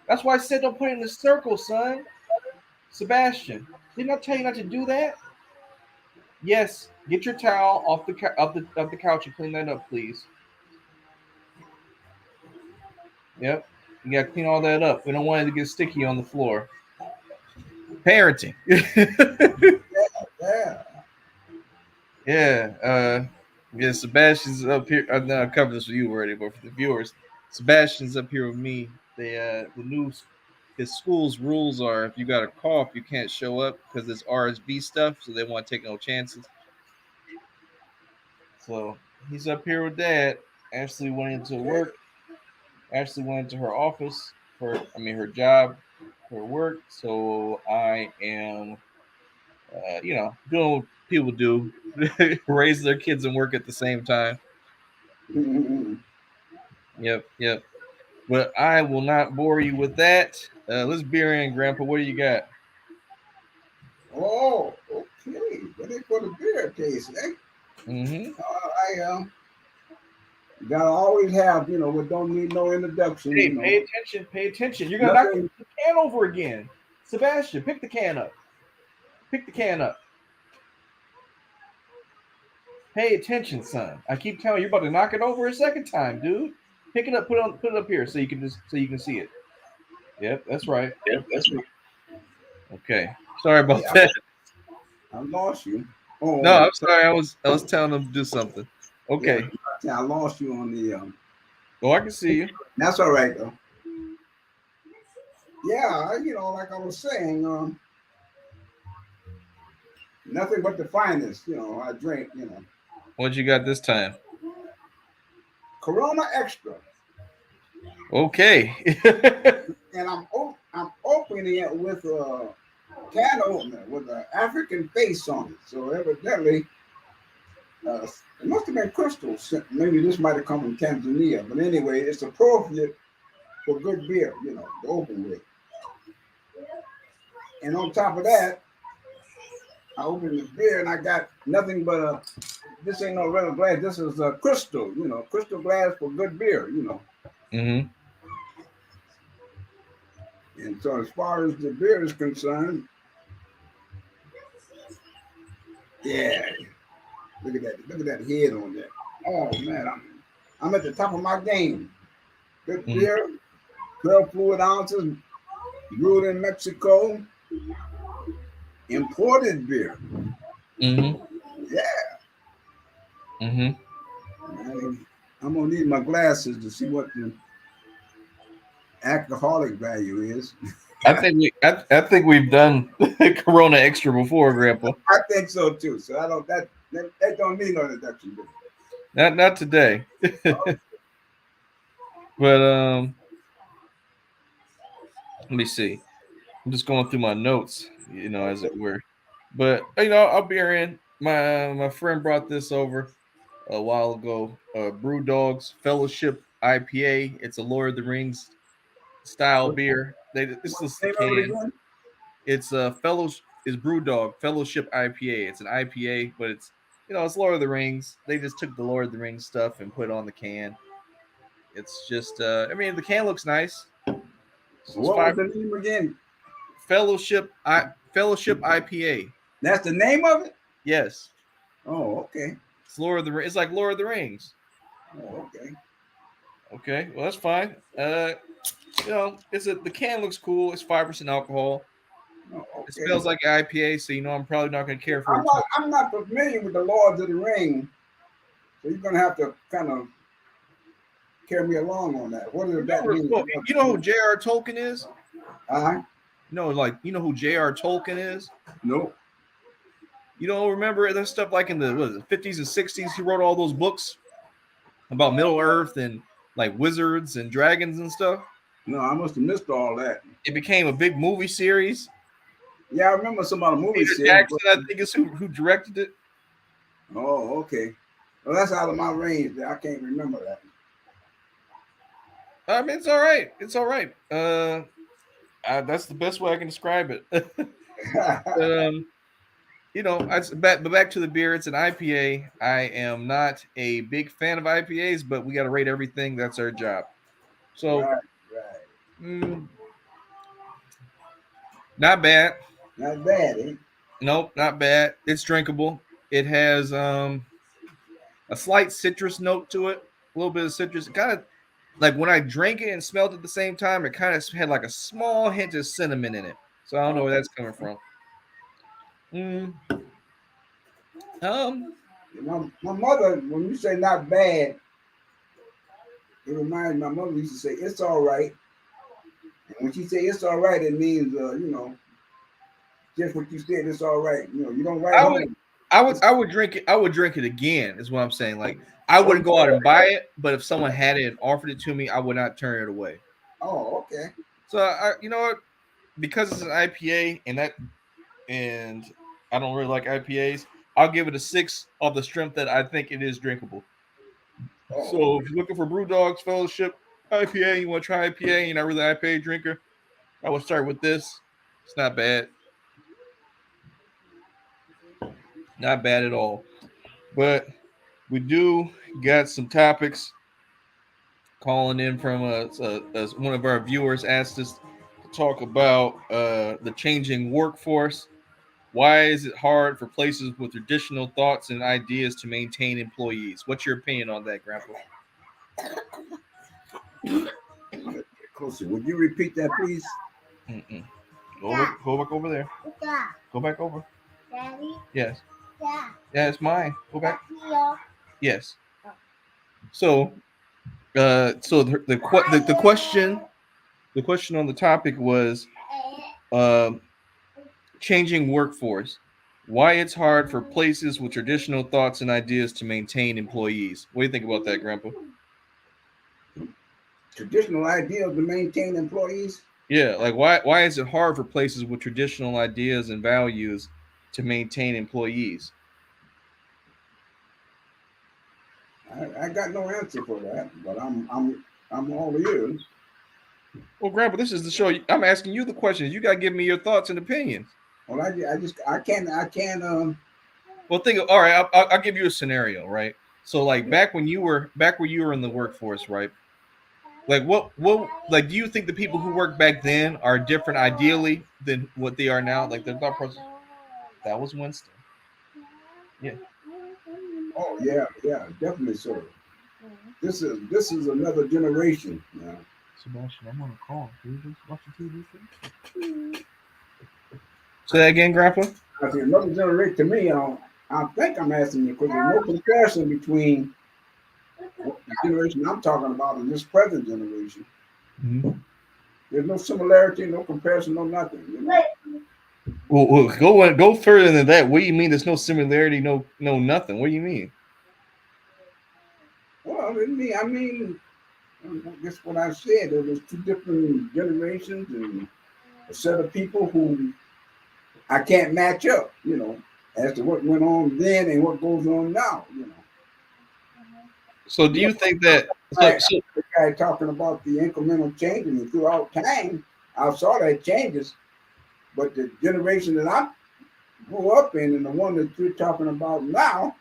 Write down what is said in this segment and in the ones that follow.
That's why I said don't put it in the circle, son. Sebastian, didn't I tell you not to do that? Yes, get your towel off the couch and clean that up, please. Yep, you gotta clean all that up. We don't want it to get sticky on the floor. Parenting. Yeah. Yeah, yeah. Sebastian's up here. I covered this with you already, but for the viewers, Sebastian's up here with me. The new his school's rules are if you got a cough, you can't show up because it's RSV stuff, so they want to take no chances. So he's up here with Dad. Ashley went into Okay. work. Ashley went into her office her job, for work. So I am, doing what people do, raise their kids and work at the same time. Yep, yep. But I will not bore you with that. Let's beer in, Grandpa. What do you got? Oh, okay. Ready for the beer taste, eh? Mm-hmm. I gotta always have, what don't need no introduction, Hey, pay attention. Pay attention. You're gonna knock Nothing. the can over again. Sebastian, pick the can up. Pick the can up. Pay attention, son. I keep telling you, you're about to knock it over a second time, dude. Pick it up. Put it up here so you can see it. Yep, that's right. Yep, that's right. Okay. Sorry about Yeah, that. I lost you. No, Oh, I'm sorry. I was telling them to do something. yeah, Okay. I lost you on the. Oh, I can see you. That's all right though. Yeah, like I was saying, nothing but the finest. I drink. What you got this time? Corona Extra, Okay. and I'm opening it with a can opener with an African face on it. So evidently, it must have been crystal. Maybe this might have come from Tanzania, but anyway, it's appropriate for good beer. To open with. And on top of that, I opened the beer and I got nothing but a. This ain't no regular glass. This is a crystal. Crystal glass for good beer. Mm-hmm. And so as far as the beer is concerned, yeah, look at that. Look at that head on there. Oh man, I'm at the top of my game. Good Mm-hmm. beer, 12 fluid ounces, brewed in Mexico, imported beer. Mm-hmm. Yeah, Mm-hmm. man, I'm gonna need my glasses to see what the alcoholic value is. I think we've done Corona Extra before, Grandpa. I think so too. So I don't that don't need no introduction. Do Not today. But let me see. I'm just going through my notes, as it were. But I'll be in. My friend brought this over a while ago. Brew Dogs Fellowship IPA. It's a Lord of the Rings style What's beer. This is the the name of it can. again? It's a is Brew Dog Fellowship IPA. It's an IPA, but it's Lord of the Rings. They just took the Lord of the Rings stuff and put it on the can. It's just the can looks nice. It's What was five the name again? Fellowship IPA. That's the name of it. Yes. Oh, okay. It's Lord of the It's like Lord of the Rings. Oh, okay. Okay, well that's fine. The can looks cool. It's 5% alcohol. Oh, It okay. smells like IPA, so I'm probably not gonna care for I'm it too. not. I'm not familiar with the Lords of the Ring, so you're gonna have to kind of carry me along on that. What does that mean? Well, you know who J.R. Tolkien is? I You know who J.R. Tolkien is? no. You don't remember that stuff like in the 50s and 60s? He wrote all those books about Middle Earth and like wizards and dragons and stuff. No, I must have missed all that. It became a big movie series. Yeah, I remember some of the movie Peter series, but Jackson, I think, is who directed it. oh, okay. Well, that's out of my range. There, I can't remember that. I mean, it's all right. It's all right. That's the best way I can describe it. um, but back to the beer. It's an IPA. I am not a big fan of IPAs, but we got to rate everything. That's our job. So, Right, right. mm, Not bad. Not bad, eh? Nope, not bad. It's drinkable. It has a slight citrus note to it. A little bit of citrus. It kind of like when I drank it and smelled it at the same time, it kind of had like a small hint of cinnamon in it. So I don't know Oh, where that's coming from. Mm, um, my mother, when you say not bad, it reminds me, my mother used to say, it's all right. And when she say it's all right, it means, just what you said, it's all right. You don't write I would, home. It's I would drink it. I would drink it again. Is what I'm saying. Like I oh, wouldn't go out and buy it, but if someone had it and offered it to me, I would not turn it away. oh, okay. So you know what? Because it's an IPA and I don't really like IPAs, I'll give it a 6 of the strength that I think it is drinkable. Oh, So if you're looking for Brew Dogs Fellowship IPA, you want to try IPA, you're not really an IPA drinker, I would start with this. It's not bad, not bad at all. But we do got some topics calling in from one of our viewers asked us to talk about the changing workforce. Why is it hard for places with traditional thoughts and ideas to maintain employees? What's your opinion on that, Grandpa? okay. Closer. Would you repeat that, please? Mm-mm. Go back over there. Go back over. Yes. Yeah, it's mine. Go back. Yes. So, the question on the topic was, um, changing workforce. Why it's hard for places with traditional thoughts and ideas to maintain employees. What do you think about that, Grandpa? Traditional ideas to maintain employees. Yeah, like why is it hard for places with traditional ideas and values to maintain employees? I got no answer for that, but I'm all ears. Well, Grandpa, this is the show. I'm asking you the questions. You got to give me your thoughts and opinions. Well, I can't. Well, think. All right, I'll give you a scenario, right? So, like back when you were in the workforce, right? Like like do you think the people who work back then are different ideally than what they are now? Like their thought process. That was Winston. Yeah. Oh yeah, yeah, definitely so. This is another generation now. Sebastian, I'm on a call. Can you just watch the TV thing? Say that again, Grandpa. I think another generation to me. I think I'm asking you because there's no comparison between the generation I'm talking about and this present generation. Mm-hmm. There's no similarity, no comparison, no nothing. Well, go further than that. What do you mean? There's no similarity, no nothing. What do you mean? Well, I mean, that's what I said. There was two different generations and a set of people who I can't match up. As to what went on then and what goes on now. So do You know, you think that? I, the guy talking about the incremental changes and throughout time, I saw that changes, but the generation that I grew up in and the one that you're talking about now,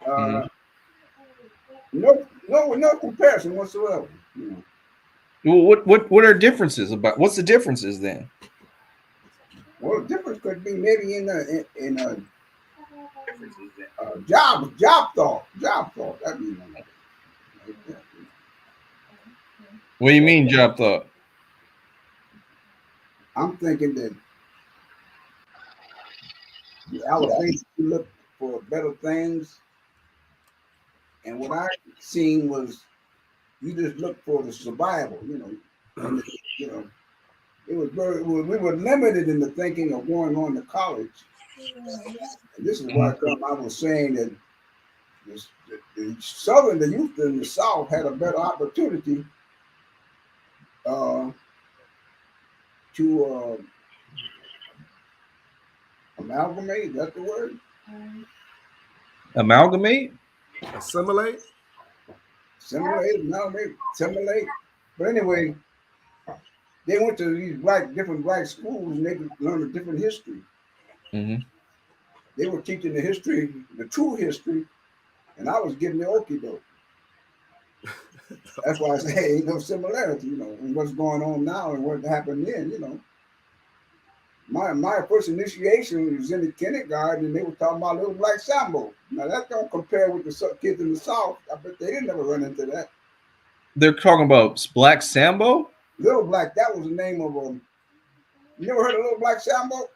uh, Mhm. no comparison whatsoever. Well, what are differences about? What's the differences then? Well, the difference could be maybe in a job thought. That'd be one right there. What do you So mean job thought? I'm thinking that the elevation you look for better things, and what I seen was you just look for the survival. And you know it was we were limited in the thinking of going on to college. And this is why Mhm. I was saying that the youth in the South had a better opportunity uh, to amalgamate. Is that the word? Amalgamate. Assimilate. Assimilate. But anyway, they went to these different black schools, and they could learn a different history. Hmm. They were teaching the history, the true history, and I was getting the okie doke. That's why I say ain't no similarity, in what's going on now and what happened then. My first initiation was in the kindergarten, and they were talking about Little Black Sambo. Now that don't compare with the kids in the South. I bet they didn't never run into that. They're talking about Black Sambo. Little Black, that was the name of a. You never heard of Little Black Sambo?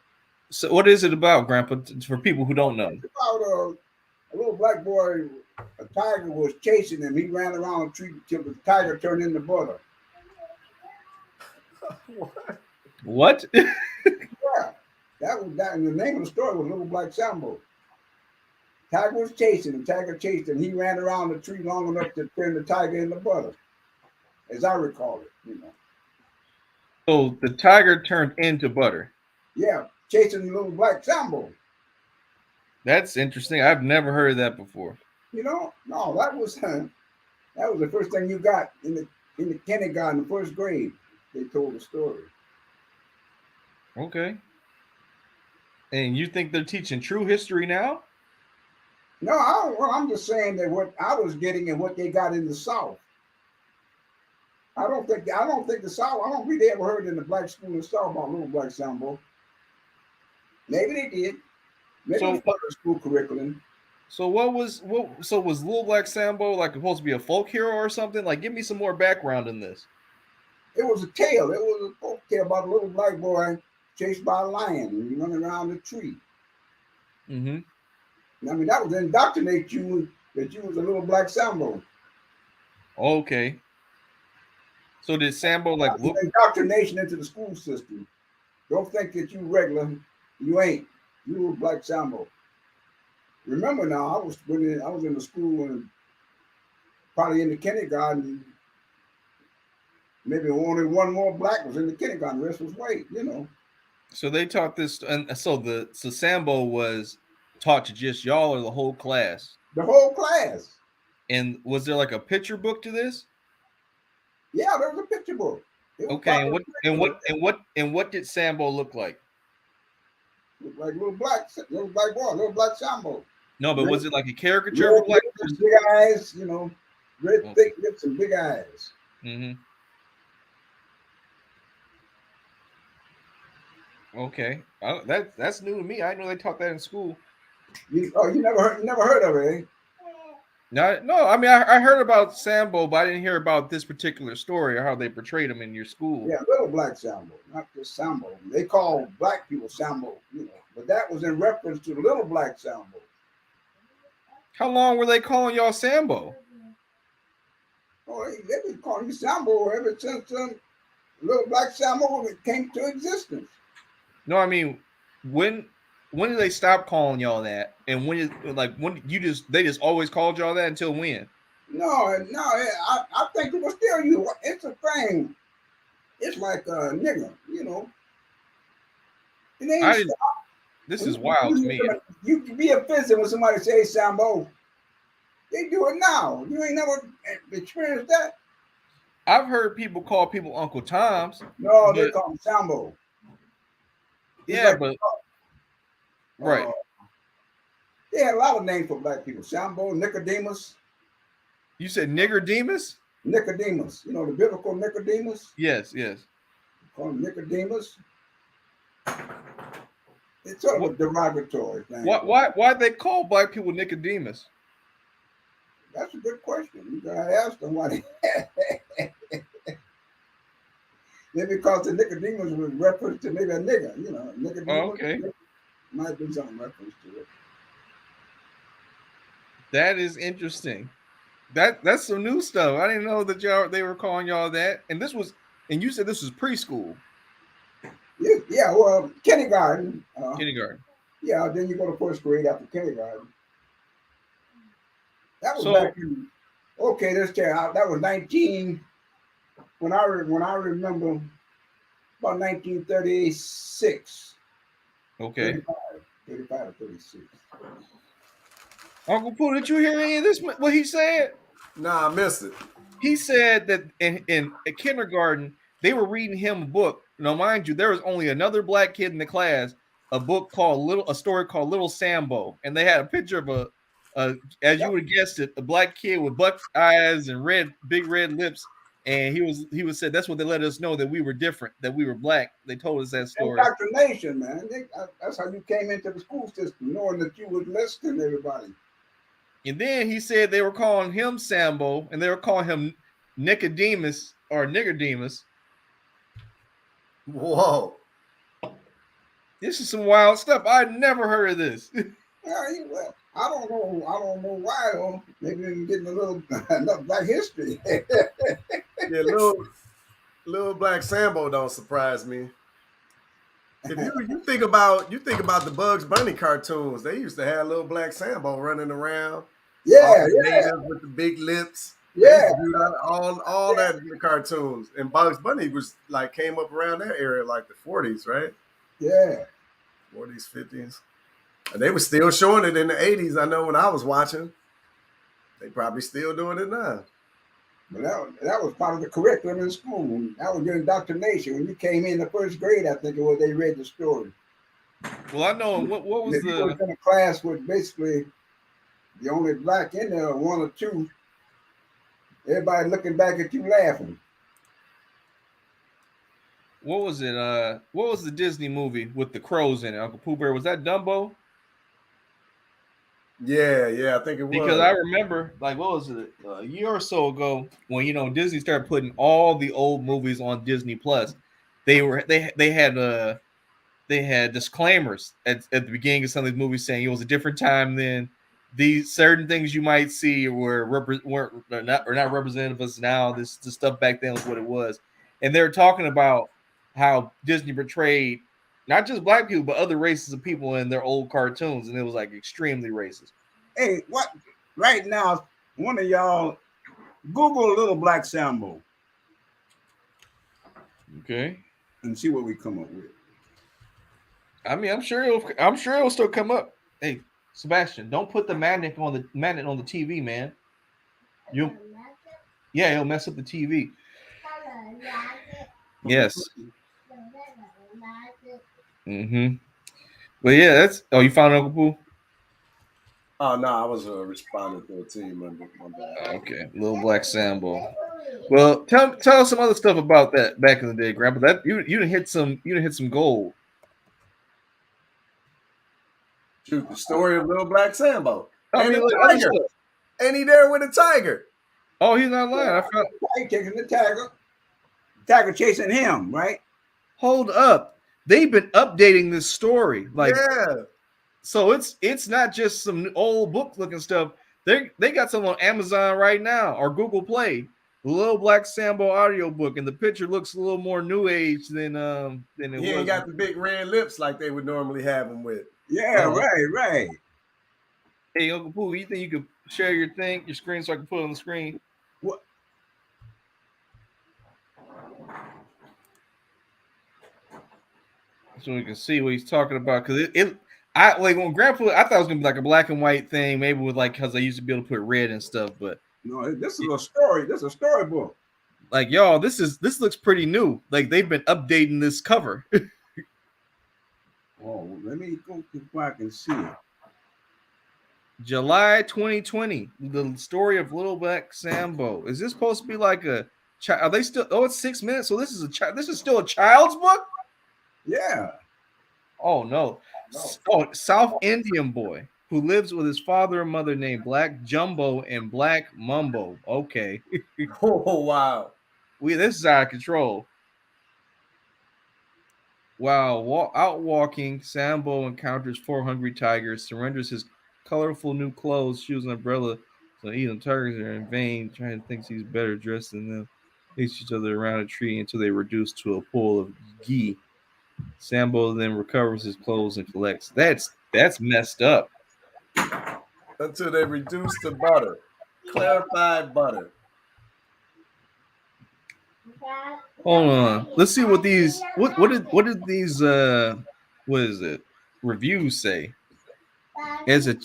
So what is it about, Grandpa? For people who don't know. It's about a little black boy. A tiger was chasing him. He ran around a tree till the tiger turned into butter. What? Yeah, that was that. And the name of the story was Little Black Sambo. Tiger was chasing him. Tiger chased him. He ran around the tree long enough to turn the tiger into butter, as I recall it. You know. So the tiger turned into butter. Yeah, chasing Little Black Sambo. That's interesting. I've never heard of that before. You know, no, that was the first thing you got in the kindergarten, the first grade. They told the story. Okay. And you think they're teaching true history now? No, well, I'm just saying that what I was getting and what they got in the South. I don't think the South. I don't think they ever heard in the black school in the South about Little Black Sambo. Maybe they did. Maybe it was part of the school curriculum. So was Little Black Sambo like supposed to be a folk hero or something? Like, give me some more background in this. It was a tale. It was a folk tale about a little black boy chased by a lion and running around the tree. Mm-hmm. I mean, that was to indoctrinate you that you was a little black Sambo. Okay. So did Sambo like look indoctrination into the school system? Don't think that you regular. You ain't. You were black Sambo. Remember now, I was in the school and probably in the kindergarten. Maybe only one more black was in the kindergarten. The rest was white. You know. So they taught this, and so Sambo was taught to just y'all or the whole class? The whole class. And was there like a picture book to this? Yeah, there was a picture book. Okay, and what did Sambo look like? Looked like little black boy, little black Sambo. No, but was it like a caricature of a black person? Big eyes, you know, red thick lips and big eyes. Mm-hmm. Okay, that's new to me. I know they taught that in school. You never heard of it, eh? No. I mean, I heard about Sambo, but I didn't hear about this particular story or how they portrayed him in your school. Yeah, little black Sambo, not just Sambo. They call black people Sambo, you know, but that was in reference to little black Sambo. How long were they calling y'all Sambo? Oh, they've been calling you Sambo ever since little black Sambo came to existence. No, I mean, when did they stop calling y'all that? And when they just always called y'all that until when? No, I think it was still you. It's a thing. It's like a nigga, you know. It ain't this is wild to me. You can be offensive when somebody says Sambo. They do it now. You ain't never experienced that. I've heard people call people Uncle Toms. No, they call them Sambo. Yeah, but right. They had a lot of names for black people. Sambo, Nicodemus. You said Nicodemus? Nicodemus. You know the biblical Nicodemus? Yes. Call him Nicodemus. It's sort of a derogatory thing. Why they call black people Nicodemus? That's a good question. You gotta ask them why they maybe because the Nicodemus was reference to maybe a nigga, you know. Nicodemus, okay. Might be some reference to it. That is interesting. That's some new stuff. I didn't know that they were calling y'all that. And you said this was preschool. Yeah, well, kindergarten. Kindergarten. Yeah, then you go to first grade after kindergarten. That was back in. Okay, that was 19. When I remember, about 1936. Okay. 35 or 36. Uncle Pooh, did you hear any of this? What he said? Nah, I missed it. He said that in kindergarten they were reading him a book. Now, mind you, there was only another black kid in the class. A story called Little Sambo, and they had a picture of as you would have guessed it, a black kid with buck eyes and big red lips, and he was said that's what they let us know that we were different, that we were black. They told us that story. Indoctrination, man. That's how you came into the school system, knowing that you was less than everybody. And then he said they were calling him Sambo, and they were calling him Nicodemus or Nicodemus. Whoa. This is some wild stuff. I'd never heard of this. Well, I don't know. I don't know why. Though. Maybe they're getting a little enough black history. Yeah, little black Sambo don't surprise me. If you think about the Bugs Bunny cartoons, they used to have little black Sambo running around, all Yeah, the yeah, natives with the big lips. They used yeah, to do that, all that in the cartoons. And Bugs Bunny was like came up around that area like the 40s, right? yeah. 40s, 50s. And they were still showing it in the 80s. I know when I was watching. They probably still doing it now. But that was part of the curriculum in school. That was your indoctrination. When you came in the first grade, I think it was they read the story. Well, I know what And was if you was the in a class with basically the only black in there, one or two, everybody looking back at you laughing. what was it? What was the Disney movie with the crows in it? Uncle Pooh Bear, was that Dumbo? Yeah, I think it Because was. I remember, like, what was it, a year or so ago, when Disney started putting all the old movies on Disney Plus. They had disclaimers at the beginning of some of these movies saying it was a different time then. These certain things you might see weren't not representative of us now. This stuff back then was what it was, and they were talking about how Disney portrayed not just black people but other races of people in their old cartoons, and it was like extremely racist. Hey, what? Right now, one of y'all Google Little Black Sambo Okay, and see what we come up with. I mean, I'm sure it'll still come up. Hey, Sebastian, don't put the magnet on the TV, man. You Yeah, it'll mess up the TV. Yes. Mm-hmm. But yeah, that's. Oh, you found Uncle Pooh? Oh no, I was responding to a team member. My bad. Okay, Little Black Sambo. Well, tell us some other stuff about that back in the day, Grandpa. That you didn't hit some gold. Shoot, the story of Little Black Sambo I and mean, the like other tiger, stuff. and he there with a tiger. Oh, he's not lying. Yeah, I found. he chasing the tiger. Tiger chasing him, right? Hold up, they've been updating this story. Like, Yeah, so it's not just some old book looking stuff. They got some on Amazon right now or Google Play. The Little Black Sambo audiobook, and the picture looks a little more new age than it he ain't was. got the big red lips like they would normally have him with. Yeah, Uh-huh. right. Hey, Uncle Pooh, you think you could share your screen so I can put it on the screen? What? So we can see what he's talking about. Because I like when Grandpa, I thought it was gonna be like a black and white thing, maybe with like because I used to be able to put red and stuff. But No, this is a story. This is a storybook. like y'all, this looks pretty new. Like they've been updating this cover. Oh, let me go to where I can see it. July 2020, the story of Little Black Sambo. Is this supposed to be like a? Are they still? Oh, it's 6 minutes. So this is This is still a child's book. Yeah. Oh no. Oh, South Indian boy who lives with his father and mother named Black Jumbo and Black Mumbo. Okay. Oh wow. This is out of control. While out walking, Sambo encounters four hungry tigers, surrenders his colorful new clothes, shoes, and umbrella. So even tigers are in vain, trying to think he's better dressed than them. Chase each other around a tree until they reduce to a pool of ghee. Sambo then recovers his clothes and collects. That's messed up. Until they reduce to butter, clarified butter. Hold on. Let's see what these what did these what is it? Reviews say. As a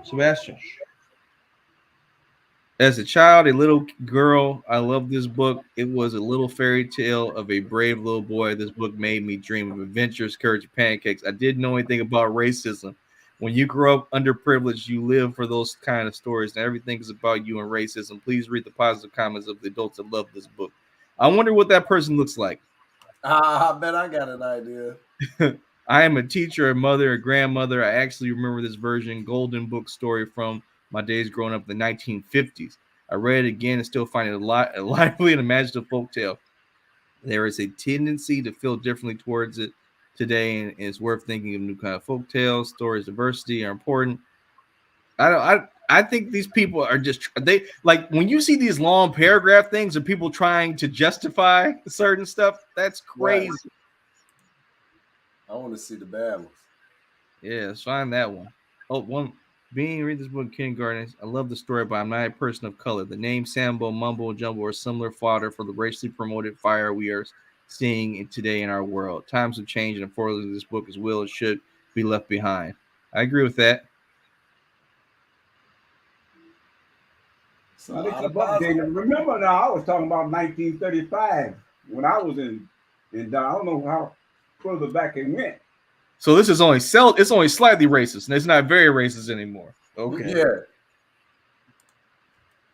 Sebastian. As a child, a little girl, I loved this book. It was a little fairy tale of a brave little boy. This book made me dream of adventures, courage, and pancakes. I didn't know anything about racism, When you grow up underprivileged, you live for those kind of stories, and everything is about you and racism. Please read the positive comments of the adults that love this book. I wonder what that person looks like. I bet I got an idea. I am a teacher, a mother, a grandmother. I actually remember this version, Golden Book story from my days growing up in the 1950s. I read it again and still find it a lively and imaginative folktale. There is a tendency to feel differently towards it today, and it's worth thinking of new kind of folk tales. Stories, diversity are important. I think these people are just they like when you see these long paragraph things of people trying to justify certain stuff. That's Right. crazy. I want to see the bad ones. Yeah, let's find that one. Oh, one being read this book in kindergarten. I love the story, but I'm not a person of color. The name Sambo, Mumbo, Jumbo are similar fodder for the racially promoted fire we are seeing today in our world. Times have changed, and unfortunately, this book as well it should be left behind. I agree with that. It's a Now they lot keep of positive. updating. Remember now, I was talking about 1935 when I was in I don't know how further back it went. So this is only it's only slightly racist, and it's not very racist anymore. Okay. Yeah.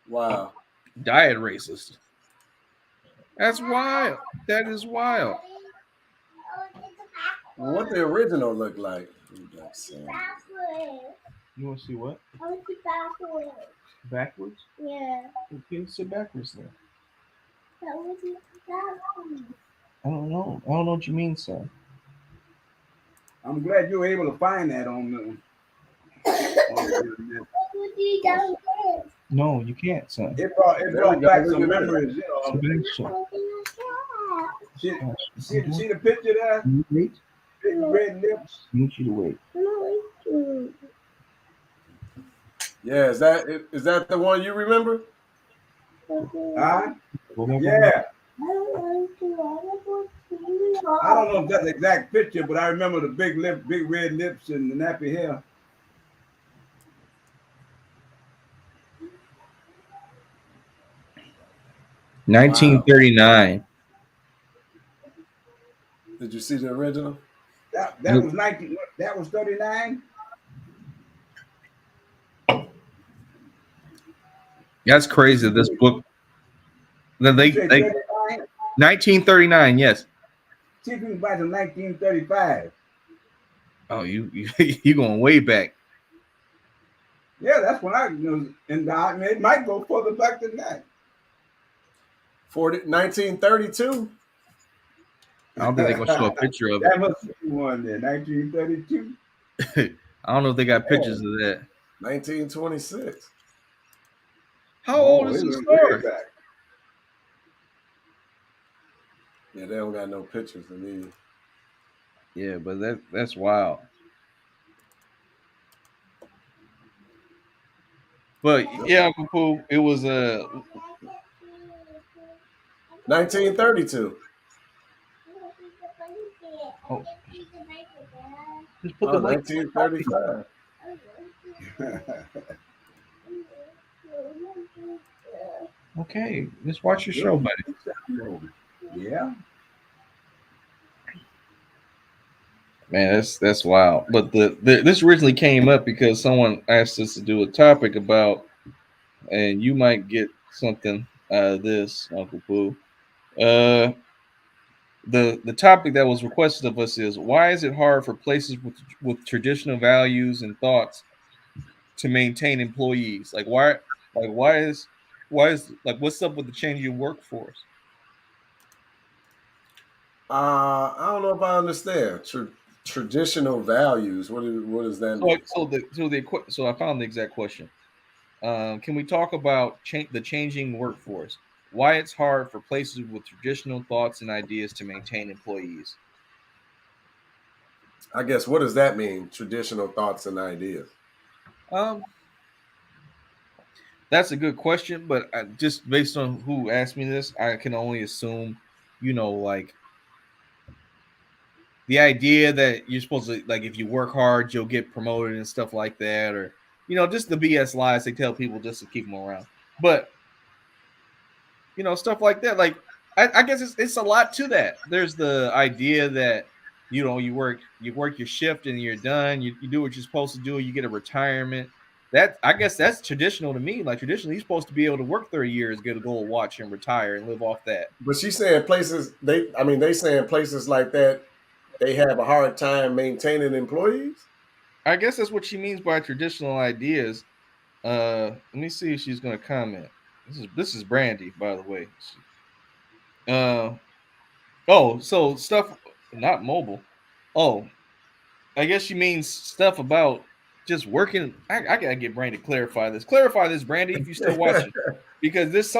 Wow. Diet racist. That's wild. That is wild. What the original looked like? Like Sam. You want to see what? Backwards? Yeah. Okay, sit backwards then. I don't know. I don't know what you mean, son. I'm glad you were able to find that on the internet. No, you can't, son. It There we brought go. back Look some at that. memories. Sit back, son. See the picture there? Can you wait? Big red lips. I need you to wait. Yeah, is that the one you remember? Huh? Go back over. Yeah. I don't know if that's the exact picture, but I remember the big red lips, and the nappy hair. Wow. 1939. Did you see the original? That was 19. That was 39. That's crazy. This book. Then You say they 39? 1939. Yes. See if you can back to 1935. Oh, you going way back. Yeah, that's when I and it might go further back than that. 1932. I don't think they're gonna show a picture of That it. must be one there, 1932. I don't know if they got pictures of that. 1926. How old Oh, is it this went way story? back. Yeah, they don't got no pictures of me. Yeah, but that's wild. But yeah, Uncle Pooh, it was 1932. oh, just put Oh, the mic. 1935. Okay, just watch your show, buddy. Yeah. Man, that's wild. But this originally came up because someone asked us to do a topic about, and you might get something out of this, Uncle Pooh. The topic that was requested of us is why is it hard for places with traditional values and thoughts to maintain employees? Why is like what's up with the changing workforce? I don't know if I understand. Traditional values. What does that So mean? so I found the exact question. Can we talk about the changing workforce? Why it's hard for places with traditional thoughts and ideas to maintain employees? I guess what does that mean? Traditional thoughts and ideas. Um, that's a good question, but just based on who asked me this, I can only assume, like the idea that you're supposed to like if you work hard, you'll get promoted and stuff like that, or just the BS lies they tell people just to keep them around. But stuff like that. Like I guess it's a lot to that. There's the idea that You work your shift and you're done. You do what you're supposed to do. You get a retirement. That, I guess, that's traditional to me. Like, traditionally, you're supposed to be able to work 30 years, get a gold watch, and retire and live off that. But she's saying places they saying places like that they have a hard time maintaining employees. I guess that's what she means by traditional ideas. Let me see if she's going to comment. This is Brandy, by the way. Uh, oh, so stuff not mobile. Oh, I guess she means stuff about just working. I gotta get Brandy to clarify this. Clarify this, Brandy, if you're still watching, because this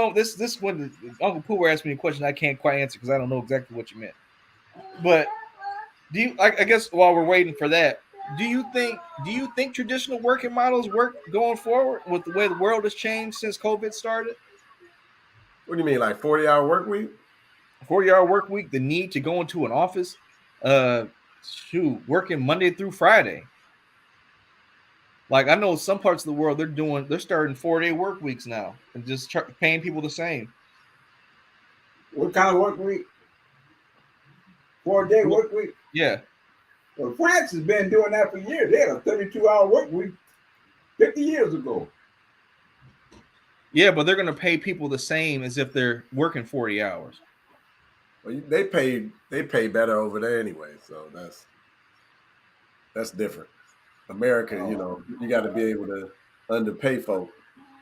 when Uncle Pooh asked me a question I can't quite answer because I don't know exactly what you meant. But do you? I guess while we're waiting for that, do you think traditional working models work going forward with the way the world has changed since COVID started? What do you mean, like 40-hour work week? 40-hour work week, the need to go into an office, uh, working Monday through Friday. Like, I know some parts of the world they're starting 4-day work weeks now and just paying people the same. What kind of work week? 4-day work week? Yeah, Well, France has been doing that for years. They had a 32-hour work week 50 years ago. yeah, but they're gonna pay people the same as if they're working 40 hours. Well, they pay better over there anyway, so that's different. America, you got to be able to underpay folk.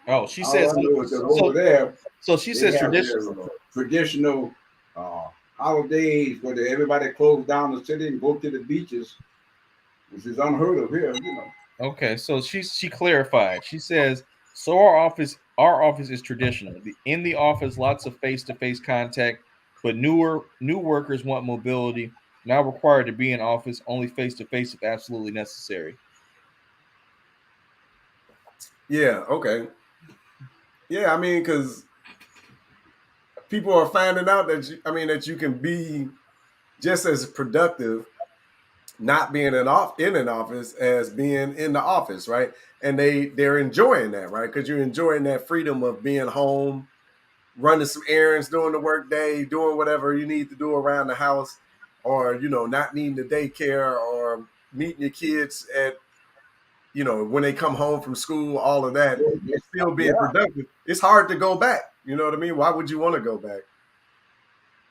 Oh, she All says I know is that so. over there, So she they says have their traditional. traditional holidays where everybody closed down the city and go to the beaches, which is unheard of here. Okay, so she clarified. She says, so our office is traditional. In the office, lots of face to face contact, but new workers want mobility. Now required to be in office only face to face if absolutely necessary. Yeah, okay. Yeah, I mean, because people are finding out that you can be just as productive not being in an office as being in the office, right? And they're enjoying that, right? Because you're enjoying that freedom of being home, running some errands during the workday, doing whatever you need to do around the house, or not needing the daycare or meeting your kids at when they come home from school, all of that, and still being Yeah. productive. It's hard to go back. You know what I mean? Why would you want to go back?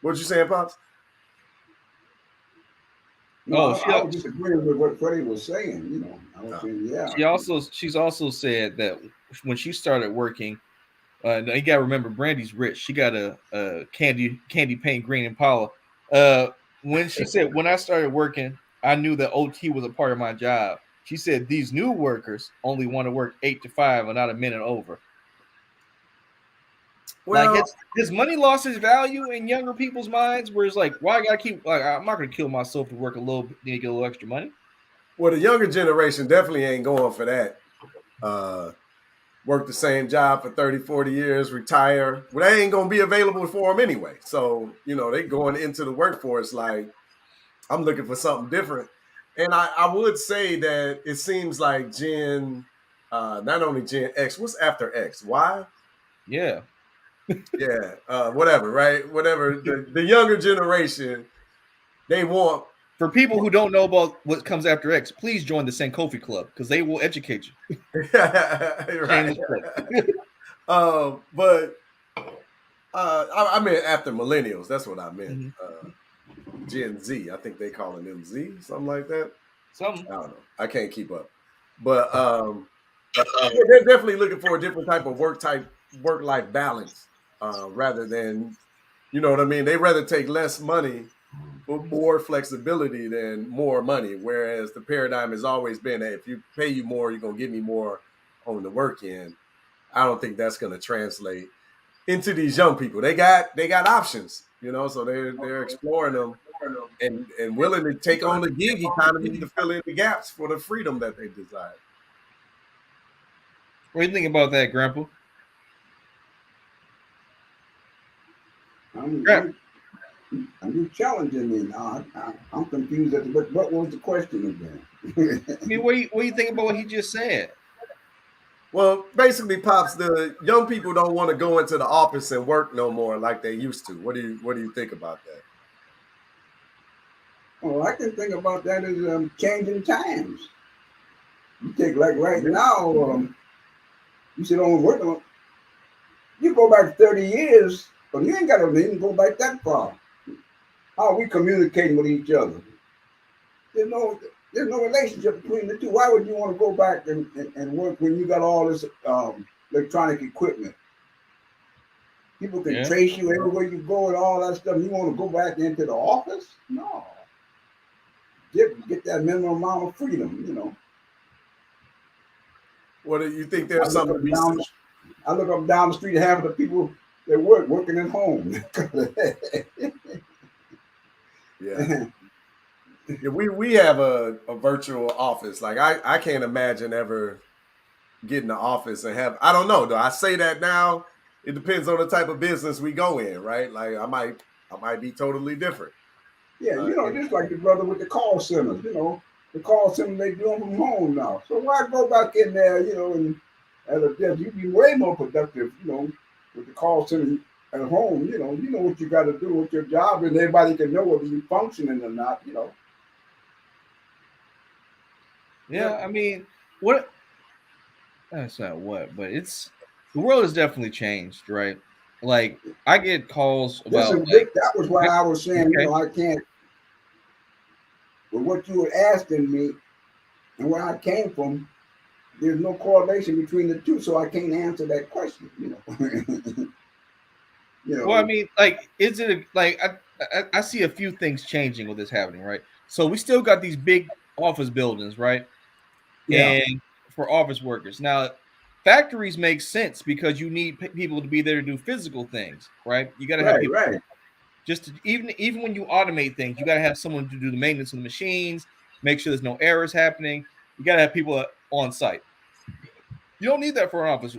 What you saying, Pops? No, Oh, I was just agreeing with what Freddie was saying. I was saying, yeah. she's also said that when she started working, now you gotta remember Brandy's rich. She got a candy paint green Impala. When she said when I started working, I knew that OT was a part of my job. She said these new workers only want to work 8 to 5 and not a minute over. Like, Well, it's money lost its value in younger people's minds, where it's like, why I gotta keep, like, I'm not gonna kill myself to work a little bit to get a little extra money. the younger generation definitely ain't going for that. Work the same job for 30, 40 years, retire. Well, that ain't going to be available for them anyway. So, they going into the workforce like, I'm looking for something different. And I would say that it seems like not only Gen X, what's after X? Y? Yeah. Yeah, whatever, right? Whatever. The younger generation, they want. For people who don't know about what comes after X, please join the Sankofi Club because they will educate you. Right. But I meant after millennials. That's what I meant. Gen Z. I think they calling them Z, something like that. Something. I don't know. I can't keep up. But yeah, they're definitely looking for a different type of work life balance, rather than, you know what I mean. They rather take less money but more flexibility than more money. Whereas the paradigm has always been that if you pay you more, you're gonna give me more on the work end. I don't think that's gonna translate into these young people. They got options, so they're exploring them and willing to take on the gig economy to fill in the gaps for the freedom that they desire. What do you think about that, Grandpa? I'm just challenging me now. I'm confused as to what was the question again. I mean, what do you think about what he just said? Well, basically, Pops, the young people don't want to go into the office and work no more like they used to. What do you think about that? Well, I can think about that as changing times. You take like right Yeah. now, you sit on work on. You go back 30 years, but you ain't got to even go back that far. How are we communicating with each other? There's no there's no relationship between the two. Why would you want to go back and work when you got all this electronic equipment? People can Yeah. trace you everywhere you go and all that stuff. You want to go back into the office? No. Get that minimum amount of freedom, you know. What do you think? I There's look something to up be down said? the, I look up down the street, half of the people that working at home. Yeah. Yeah, we have a virtual office. Like I can't imagine ever getting an office and have I don't know though. I say that now. It depends on the type of business we go in, right? Like I might be totally different. Yeah, Uh, it- just like the brother with the call centers, the call center they do them from home now. So why go back in there, and at a desk? You'd be way more productive, with the call center at home. You know what you got to do with your job, and everybody can know whether you're functioning or not. Yeah. yep. I mean, what? That's not what, but it's the world has definitely changed, right? Like I get calls This about is this, that was why I, I was saying, okay, I can't. With what you were asking me and where I came from, there's no correlation between the two, so I can't answer that question. you well, I know, mean, like, is it like I see a few things changing with this happening, right? So we still got these big office buildings, right? yeah, And for office workers. Now, factories make sense because you need people to be there to do physical things, right? You got to have right, people right. just to, even when you automate things, you got to have someone to do the maintenance of the machines, make sure there's no errors happening. You got to have people on site. You don't need that for an office.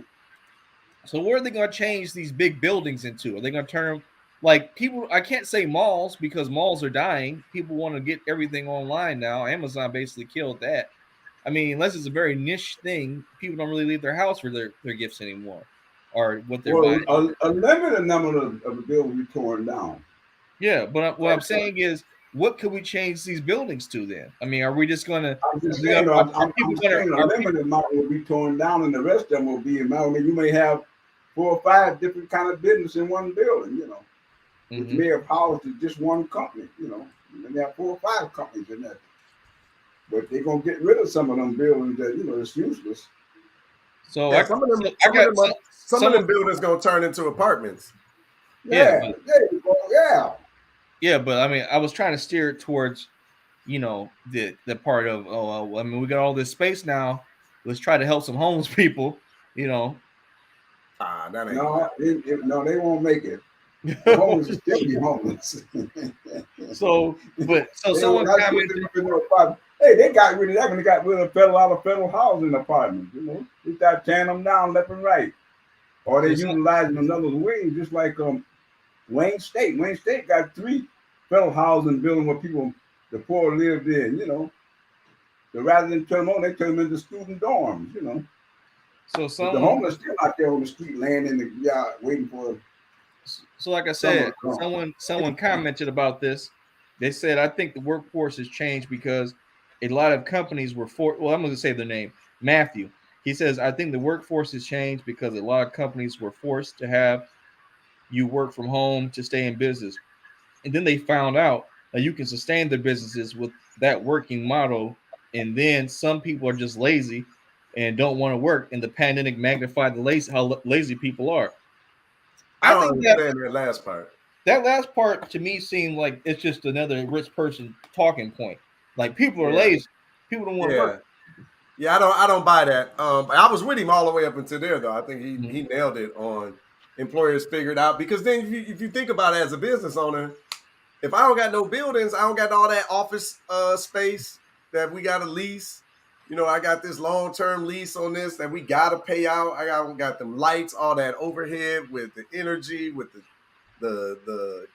So where are they going to change these big buildings into? Are they going to turn them like people? I can't say malls because malls are dying. People want to get everything online now. Amazon basically killed that. I mean, unless it's a very niche thing, people don't really leave their house for their gifts anymore, or what they're Well, buying. a limited number of the buildings be torn down. Yeah, but what I'm Like saying is, what could we change these buildings to then? I mean, are we just gonna? I'm just Are, saying, are people I'm gonna? saying a Are people? limited amount will be torn down, and the rest of them will be. I mean, you may have 4 or 5 different kind of business in one building, which Mhm. may have housed just one company. And they have 4 or 5 companies in there, but they're gonna get rid of some of them buildings that it's useless. So Yeah, I some of them so I some of got them are, some of someone. them buildings gonna turn into apartments. Yeah, Yeah, but there you go. Yeah. yeah, but I mean, I was trying to steer it towards the part of I mean, we got all this space now. Let's try to help some homeless people. You know. Ah, that ain't gonna No, happen. no, they won't make it. The homeless will still be homeless. so They will someone not put commented. them in no apartment. Hey, they got rid of that when they got rid of a lot of federal housing apartments. They start tearing them down left and right, or they So some, utilizing another wing, just like Wayne State. Wayne State got 3 federal housing buildings where people, the poor, lived in. So rather than turn them on, they turn them into student dorms. so But the someone homeless still out there on the street, laying in the yard, waiting for so like I summer said, to come. someone commented about this. They said I think the workforce has changed because a lot of companies were for. Well, I'm going to say their name, Matthew. He says I think the workforce has changed because a lot of companies were forced to have you work from home to stay in business, and then they found out that you can sustain their businesses with that working model. And then some people are just lazy and don't want to work, and the pandemic magnified the lazy how lazy people are. I I don't think that understand that last part. that last part to me seemed like it's just another rich person talking point. Like people are Yeah, lazy, people don't want to work. yeah, yeah. I don't buy that. I was with him all the way up until there, though. I think Mhm. he nailed it on employers figured out because then if you think about it as a business owner, if I don't got no buildings, I don't got all that office space that we got to lease. I got this long term lease on this that we got to pay out. I got them lights, all that overhead with the energy, with the the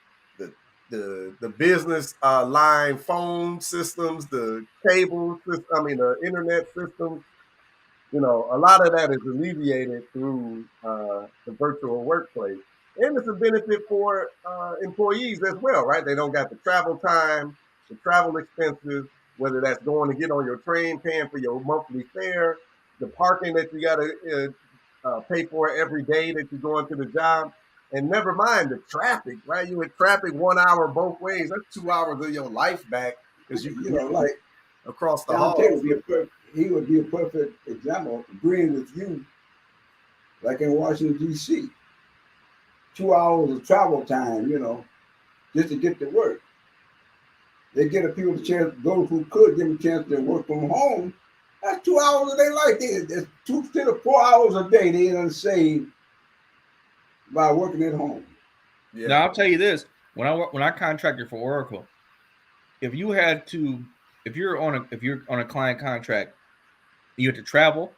the the business line phone systems, the cable system. I mean, the internet systems. A lot of that is alleviated through the virtual workplace. And it's a benefit for employees as well, right? They don't got the travel time. the travel expenses, whether that's going to get on your train, paying for your monthly fare, the parking that you got to pay for every day that you're going to the job, and never mind the traffic, right? You in traffic 1 hour both ways. That's 2 hours of your life back because you You know, like across the John hall. Taylor he would be a perfect example, agreeing with you, like in Washington D.C. 2 hours of travel time, just to get to work. They give the people the chance, those who could give them a chance to work from home. That's 2 hours of their life. That's 2 to 4 hours a day they done save by working at home. Yeah. Now I'll tell you this: when I contracted for Oracle, if you're on a client contract, you have to travel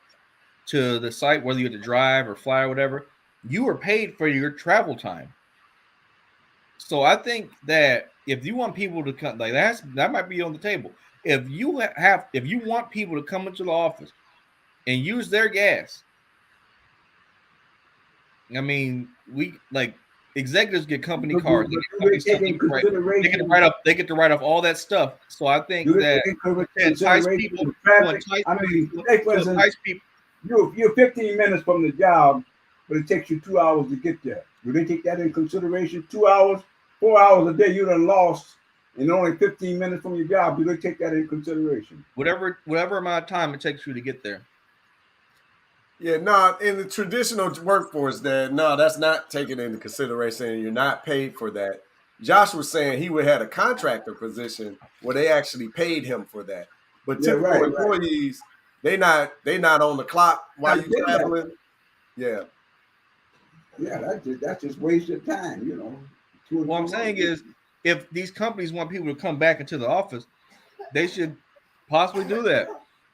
to the site, whether you have to drive or fly or whatever. You are paid for your travel time. So I think that if you want people to come, like that might be on the table. If you want people to come into the office and use their gas, I mean, we like executives get company But do, cards, they but get do company they stuff. take in consideration? They get to write up all that stuff. So I think Do they that take in to entice consideration people the to traffic? entice I mean, say for to instance, entice people. you're 15 minutes from the job, but it takes you 2 hours to get there. Do they take that in consideration? 2 hours, 4 hours a day you done lost, and only 15 minutes from your job. Do they take that in consideration? Whatever amount of time it takes you to get there. Yeah, no, in the traditional workforce, that's not taken into consideration, and you're not paid for that. Josh was saying he would have a contractor position where they actually paid him for that. But Yeah, typical right. employees, they not on the clock while Not you getting that. traveling. Yeah. Yeah, that's just wasted time. To and What I'm from work. saying is, if these companies want people to come back into the office, they should possibly do that.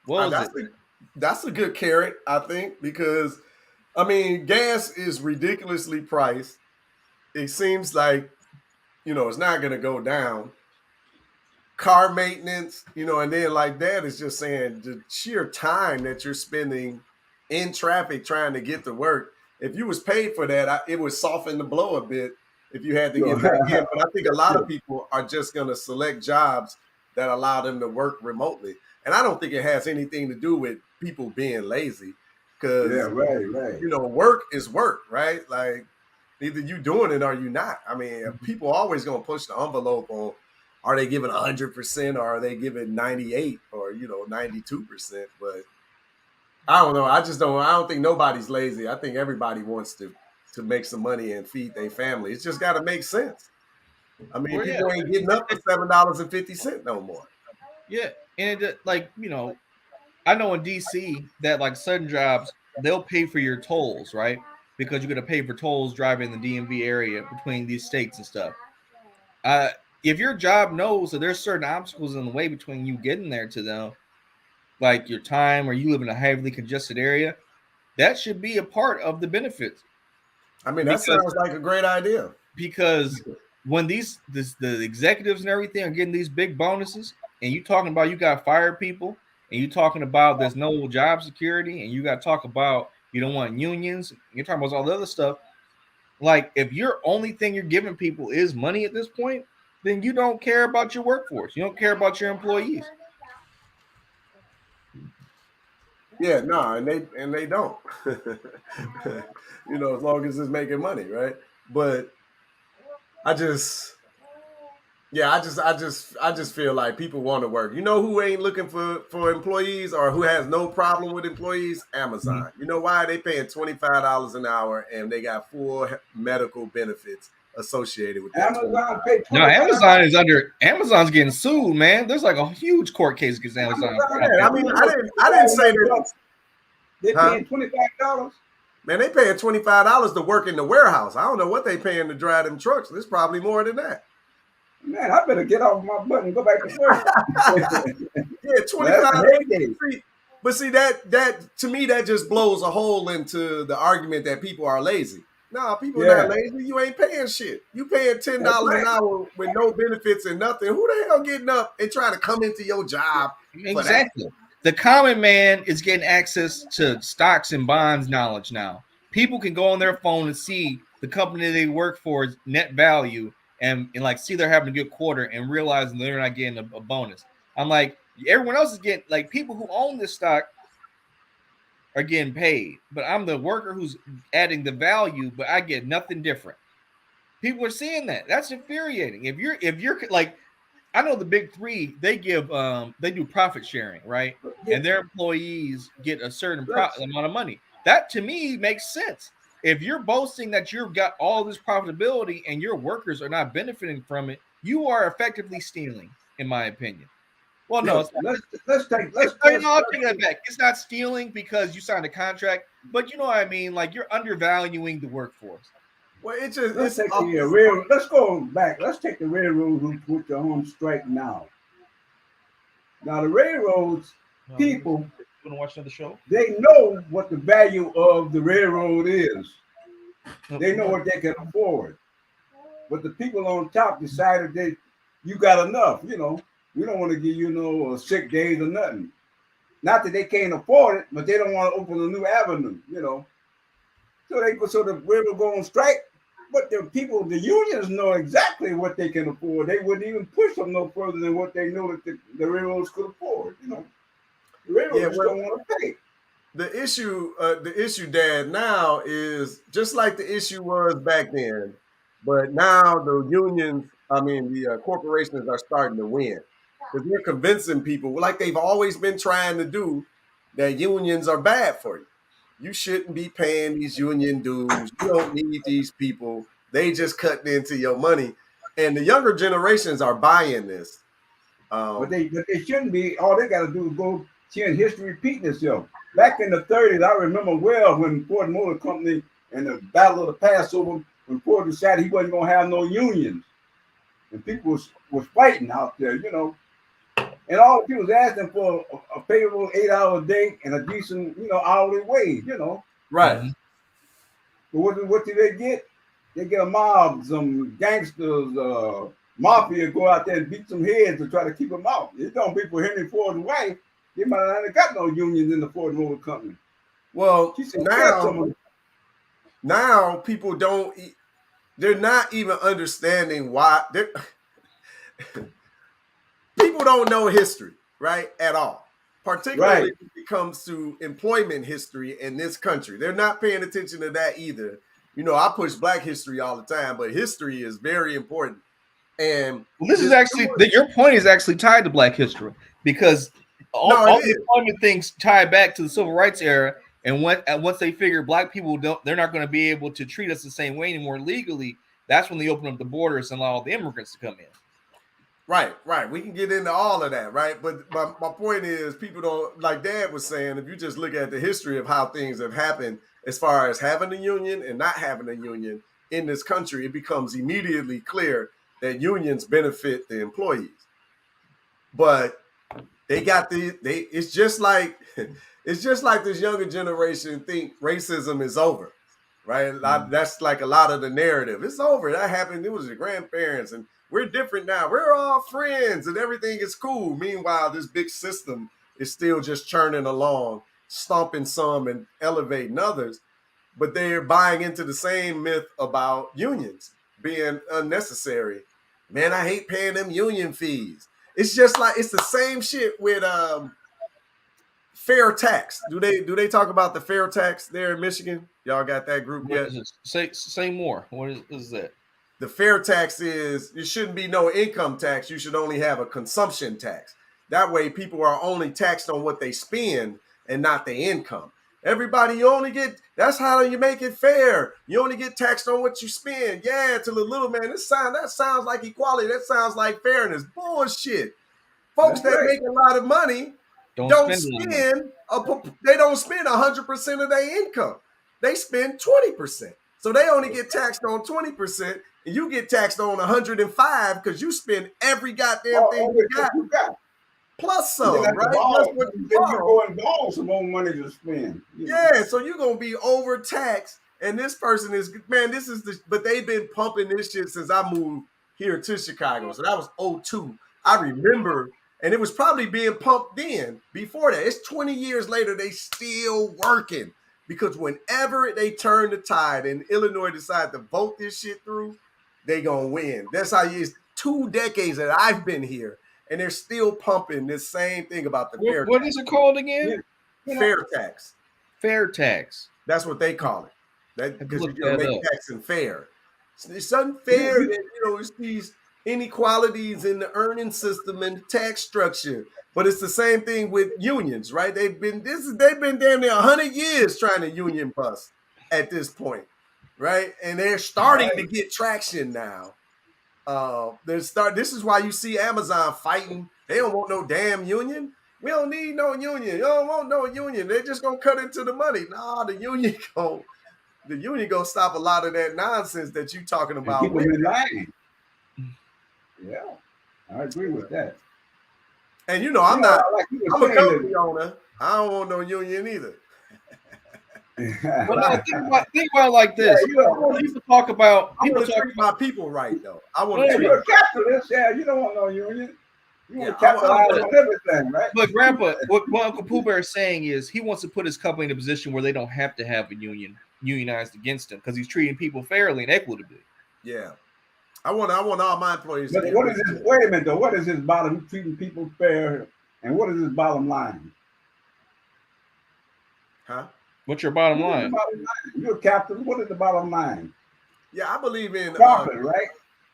What Uh, was that's it? a that's a good carrot, I think, because I mean, gas is ridiculously priced. It seems like, it's not gonna go down. Car maintenance, and then like that is just saying the sheer time that you're spending in traffic trying to get to work. If you was paid for that, it would soften the blow a bit if you had to Sure. get back in. But I think a That's lot of true. people are just going to select jobs that allow them to work remotely. And I don't think it has anything to do with people being lazy Yeah, because, right. work is work, right? Like either you doing it or you not. I mean, people are always going to push the envelope on are they giving 100% or are they giving 98 or 92%? But I don't know. I don't think nobody's lazy. I think everybody wants to make some money and feed their family. It's just got to make sense. I mean, Well, yeah, people ain't getting up for $7.50 no more. yeah, and like I know in DC that like certain jobs they'll pay for your tolls, right? Because you're gonna pay for tolls driving the DMV area between these states and stuff. Uh, if your job knows that there's certain obstacles in the way between you getting there to them, like your time or you live in a heavily congested area, that should be a part of the benefits. I mean, that Because sounds like a great idea. because when the executives and everything are getting these big bonuses, and you talking about you got fired people, and you talking about there's no job security, and you got to talk about you don't want unions, you're talking about all the other stuff. Like if your only thing you're giving people is money at this point, then you don't care about your workforce. You don't care about your employees. Yeah, no, and they don't. As long as it's making money, right? But I just Yeah, I just feel like people want to work. You know who ain't looking for employees or who has no problem with employees? Amazon. You know why? They paying $25 an hour and they got full medical benefits associated with that Amazon paid No, 25. Amazon's getting sued, man. There's like a huge court case against Amazon out Yeah, I there. mean, I didn't say that, They huh? paying $25. Man, they paying $25 to work in the warehouse. I don't know what they paying to drive them trucks. It's probably more than that. Man, I better get off my butt and go back to work. Yeah, That's 25. a heyday. But see that to me that just blows a hole into the argument that people are lazy. No, people are not Yeah, lazy. You ain't paying shit. You paying ten that's dollars an right. hour with no benefits and nothing. Who the hell getting up and trying to come into your job for that? Exactly. The common man is getting access to stocks and bonds knowledge now. People can go on their phone and see the company they work for net value and like see they're having a good quarter and realizing they're not getting a bonus. I'm like, everyone else is getting, like, people who own this stock are getting paid, but I'm the worker who's adding the value, but I get nothing different. People are seeing that. That's infuriating. If you're like, I know the big three, they do profit sharing, right? Yeah, And their employees get a certain let's amount of money. That to me makes sense. If you're boasting that you've got all this profitability and your workers are not benefiting from it, you are effectively stealing, in my opinion. Well, no, look. it's not. Let's take I'll take that back. It's not stealing because you signed a contract, but you know what I mean. Like, you're undervaluing the workforce. Well, it just let's it's take the railroad. Let's go back. Let's take the railroads which are on strike now. Now the railroads You people, want to watch another show? they know what the value of the railroad is. They know what they can afford. But the people on top decided that you got enough. We don't want to give sick days or nothing. Not that they can't afford it, but they don't want to open a new avenue. So the railroad go on strike. But the people, the unions know exactly what they can afford. They wouldn't even push them no further than what they know that the railroads could afford. The yeah. railroads just Well, don't want to pay. the issue, Dad, now is just like the issue was back then, but now the unions, I mean, the corporations are starting to win because they're convincing people, like they've always been trying to do, that unions are bad for you. You shouldn't be paying these union dues. You don't need these people. They just cutting into your money, and the younger generations are buying this. But Um, they shouldn't be. All they got to do is go seeing history repeating itself. Back in the 30s, I remember well when Ford Motor Company and the Battle of the Passover, when Ford decided he wasn't going to have no unions, and people was fighting out there. And all the people was asking for a favorable 8-hour day and a decent, hourly wage. right. Mhm. But what do they get? They get a mob, some gangsters, mafia go out there and beat some heads to try to keep them out. It don't be for Henry Ford's wife. They might not have got no unions in the Ford Motor Company. Well, She said, kill some now of them. now people don't. They're not even understanding why. People don't know history, right, at all. Particularly Right. when it comes to employment history in this country, they're not paying attention to that either. I push Black history all the time, but history is very important. And Well, this is this actually your point is actually tied to Black history, because no, it all the is employment things tie back to the civil rights era. And once they figure Black people they're not going to be able to treat us the same way anymore legally, that's when they open up the borders and allow all the immigrants to come in. right, right. We can get into all of that, right? But my point is, people don't, like Dad was saying, if you just look at the history of how things have happened as far as having a union and not having a union in this country, it becomes immediately clear that unions benefit the employees. But they got it's just like it's just like this younger generation think racism is over, right? That's like a lot of the narrative. It's over. That happened. It was your grandparents, and we're different now. We're all friends, and everything is cool. Meanwhile, this big system is still just churning along, stomping some and elevating others. But they're buying into the same myth about unions being unnecessary. Man, I hate paying them union fees. It's just like it's the same shit with fair tax. Do they talk about the fair tax there in Michigan? Y'all got that group What yet? is it? Say more. What is that? The fair tax is it shouldn't be no income tax. You should only have a consumption tax. That way people are only taxed on what they spend and not their income. Everybody, you only get, that's how you make it fair. You only get taxed on what you spend. Yeah, to the little man, that sounds like equality. That sounds like fairness. Bullshit. Folks That's that right. make a lot of money Don't don't spend a lot of money. spend they don't spend 100% of their income. They spend 20%. So they only get taxed on 20%, and you get taxed on 105 because you spend every goddamn thing you Everything got you got. plus And then some, at the right? Plus ball, what you then you borrow. go and borrow some more money to spend. Yeah, so you're gonna be overtaxed, and this person is, man. This is the, but they've been pumping this shit since I moved here to Chicago. So that was '02. I remember, and it was probably being pumped then. Before that, it's 20 years later. They still working because whenever they turn the tide and Illinois decide to vote this shit through, they gonna win. That's how it's 2 decades that I've been here, and they're still pumping this same thing about the fair What tax. is it called again? You know, Fair tax. Fair tax. That's what they call it. That Have to because look you're gonna that make up. taxing fair. It's unfair you, that it's these inequalities in the earning system and the tax structure. But it's the same thing with unions, right? They've been damn near 100 years trying to union bust at this point, right? And they're starting to right. get traction now. This is why you see Amazon fighting. They don't want no damn union. We don't need no union. You don't want no union. They're just gonna cut into the money. Nah, the union gonna stop a lot of that nonsense that you talking And about keep with. them in line. Yeah, I agree with that. And you know, You know, like you I'm were a saying company owner. I don't want no union either. Well, that. no, think about it like Yeah, this. you know, I want to treat my people right, though. I want to no, yeah, treat you're a capitalist. Yeah, you don't want no union. You yeah. want to capitalize but, on everything, right? but Grandpa, what Uncle Pooh Bear is saying is he wants to put his company in a position where they don't have to have a union unionized against him because he's treating people fairly and equitably. Yeah. I want all my employees to But get what is rich. his? Wait a minute, though. What is his bottom? Treating people fair, and what is his bottom line? Huh? What's your bottom What is the line? bottom line? You're a capitalist. What is the bottom line? Yeah, I believe in Profit, right?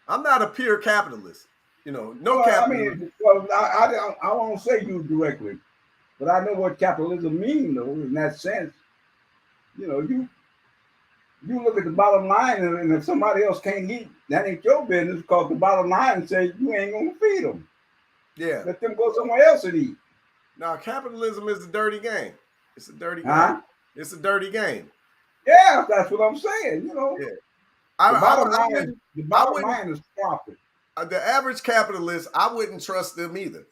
I'm not a pure capitalist. You know, no Well, I capitalism. mean, well, I won't say you directly, but I know what capitalism means, though. In that sense, you know, you look at the bottom line, and if somebody else can't eat, that ain't your business. Because the bottom line says you ain't gonna feed them. Yeah. Let them go somewhere else and eat. Now, capitalism is a dirty game. It's a dirty game. Huh? It's a dirty game. Yeah, that's what I'm saying. You know, Yeah. the bottom I line, wouldn't. the I bottom wouldn't. line is profit, The average capitalist, I wouldn't trust them either.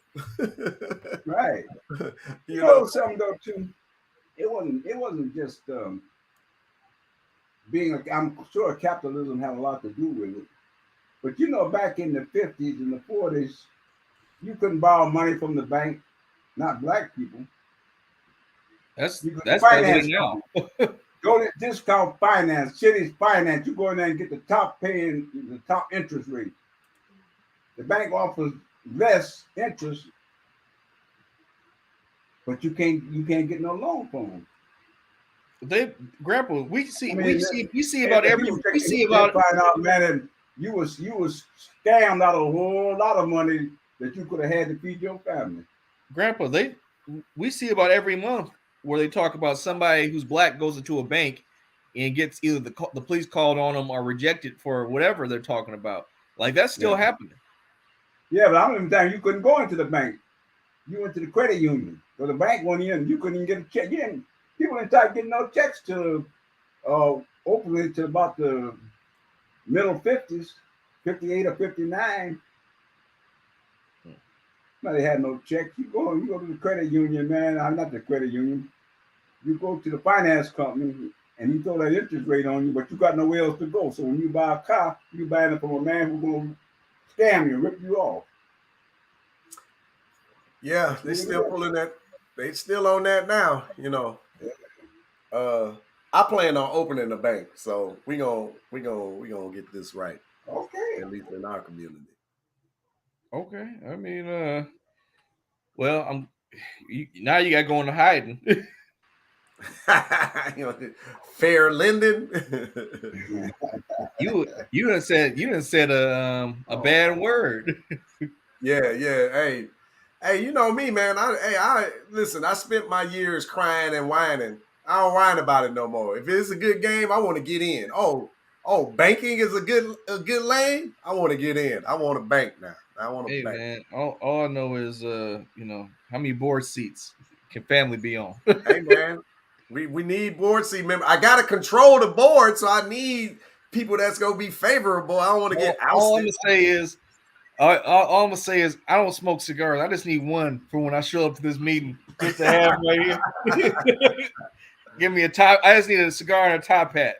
right? You You know. know something though too. It wasn't just being. I'm sure capitalism had a lot to do with it. But you know, back in the 50s and the 40s, you couldn't borrow money from the bank. Not black people. That's You could that's evident finance now. companies. Go to discount finance, cities finance. You go in there and get the top interest rate. The bank offers less interest, but you can't get no loan from them. They Grandpa, I mean, we see and about the every people we take the see history and about find out, man, and you was scammed out of a whole lot of money that you could have had to feed your family. Grandpa, we see about every month where they talk about somebody who's black goes into a bank and gets either the police called on them or rejected for whatever they're talking about. Like that's still Yeah, happening. yeah, but I'm even telling you, you couldn't go into the bank. You went to the credit union, so the bank went in. You couldn't even get a check. You didn't. People didn't start getting no checks to openly to about the middle 50s, 58 or 59. No, they had no checks. You go to the credit union, man. I'm not the credit union. You go to the finance company and you throw that interest rate on you, but you got nowhere else to go. So when you buy a car, you buying it from a man who's gonna scam you, rip you off. Yeah, That's they what it still is. pulling that. They still on that now. You know. I plan on opening a bank, so we gonna get this right, Okay. at least in our community. Okay, I mean, well, now you got going to hiding. You know, fair lending. You done said a bad word. Yeah, yeah. Hey, you know me, man. I listen. I spent my years crying and whining. I don't whine about it no more. If it's a good game, I want to get in. Banking is a good lane. I want to get in. I want to bank now. I want to Hey bank. man, all I know is how many board seats can family be on? Hey man, we need board seat members. I gotta control the board, so I need people that's gonna be favorable. I don't want to get All I'm ousted. gonna say is all I'm gonna say is I don't smoke cigars. I just need one for when I show up to this meeting, just to have right here. Give me a top. I just need a cigar and a top hat.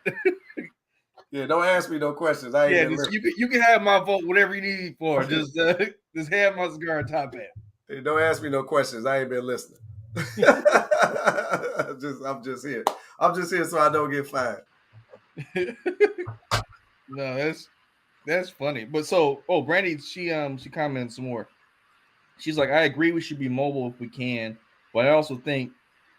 Yeah, don't ask me no questions. I ain't Yeah, been listening. you can have my vote, whatever you need for. Just have my cigar and top hat. Hey, don't ask me no questions. I ain't been listening. I'm just here. I'm just here so I don't get fired. No, That's funny. But so, Brandy, she commented some more. She's like, I agree we should be mobile if we can, but I also think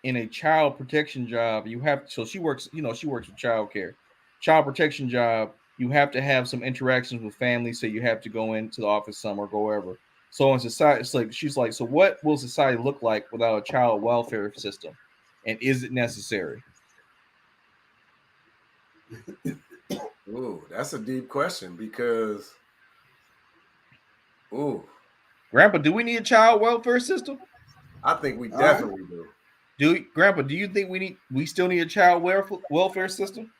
in a child protection job, you have so she works, she works with child care. Child protection job, you have to have some interactions with families, so you have to go into the office some or go wherever. So in society, it's like she's like, so what will society look like without a child welfare system? And is it necessary? Ooh, that's a deep question because, ooh, Grandpa, do we need a child welfare system? I think we All right. definitely do. Grandpa, do you think we still need a child welfare system?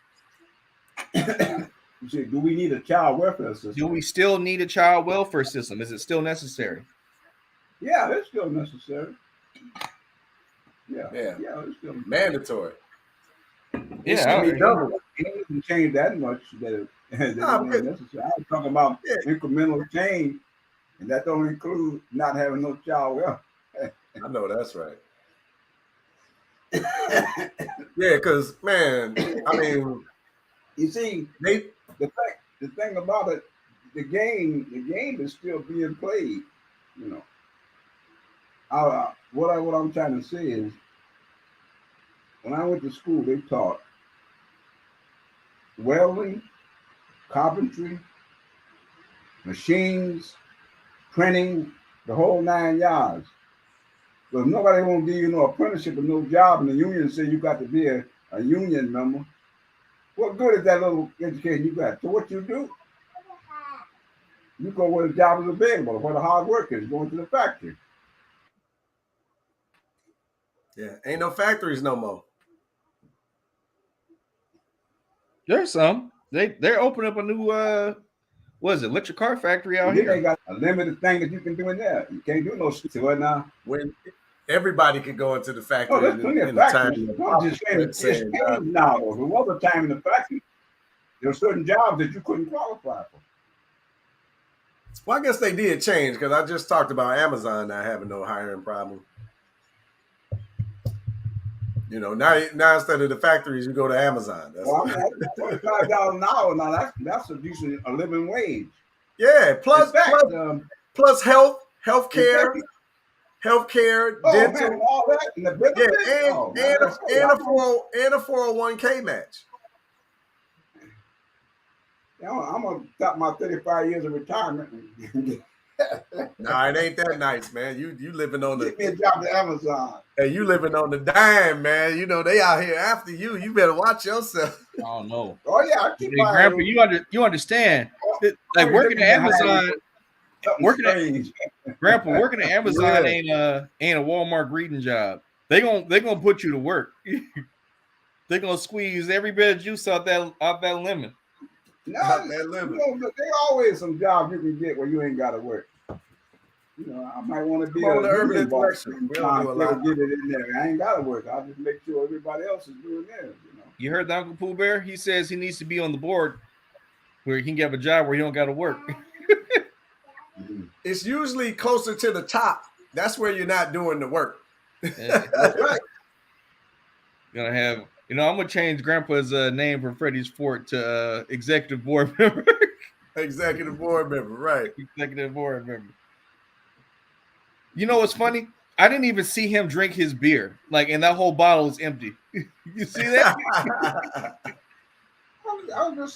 You say, do we need a child welfare Do system? we still need a child welfare system? Is it still necessary? Yeah, it's still necessary. Yeah, Yeah, yeah, it's still. mandatory. It should Yeah, be double. It doesn't change that much that that it Nah, ain't because, necessary. I was talking about yeah, incremental change, and that don't include not having no child welfare. I know that's right. Yeah, because man, I mean, You see, they the thing about it, the game is still being played. You know, what I'm trying to say is, when I went to school, they taught welding, carpentry, machines, printing, the whole 9 yards. Because nobody won't give you no apprenticeship or no job, and the union say you got to be a union member. What good is that little education you got? So what you do? You go where the job is available, where the hard work is, going to the factory. yeah, ain't no factories no more. there's some. They're opening up a new what is it, electric car factory out And then they here. got a limited thing that you can do in there. You can't do no shit right now. When everybody could go into the Oh, factory there's plenty of in the time factories. that No, I'm Papa just saying was it's saying, changed now. There was a time in the factory, there were certain jobs that you couldn't qualify for. well, I guess they did change because I just talked about Amazon not having no hiring problem. Now instead of the factories, you go to Amazon. That's Well, I mean, $25 an hour now. That's a decent a living wage. yeah. In Plus, plus, fact, plus in fact, healthcare, oh man, dental. and all that and the Yeah, benefits. and Oh man, and I a, say, and a 401k match. I'm gonna top my 35 years of retirement and Nah, it ain't that nice, man. You living on the get me a job at Amazon. hey, you living on the dime, man. You know they out here after you. You better watch yourself. Oh no. Oh yeah, I keep Hey, my Grandpa, you understand that, like always working looking at behind Amazon, something working at strange. Grandpa, working at Amazon Yeah, ain't a Walmart greeting job. They gonna put you to work. They're gonna squeeze every bit of juice out that lemon. No, out that living. but there always some jobs you can get where you ain't got to work. I might want to Come be on a to Urban union boss Intellectual. We don't sometime. do a Still lot. get it in there. I ain't got to work. I'll just make sure everybody else is doing theirs. You heard the Uncle Pooh Bear? He says he needs to be on the board where he can get a job where he don't got to work. Mhm. It's usually closer to the top. That's where you're not doing the work. That's right. Gonna have, I'm gonna change Grandpa's name from Freddie's Fort to executive board member. Executive board member, right? Executive board member. You know what's funny? I didn't even see him drink his beer. Like, and that whole bottle is empty. You see that?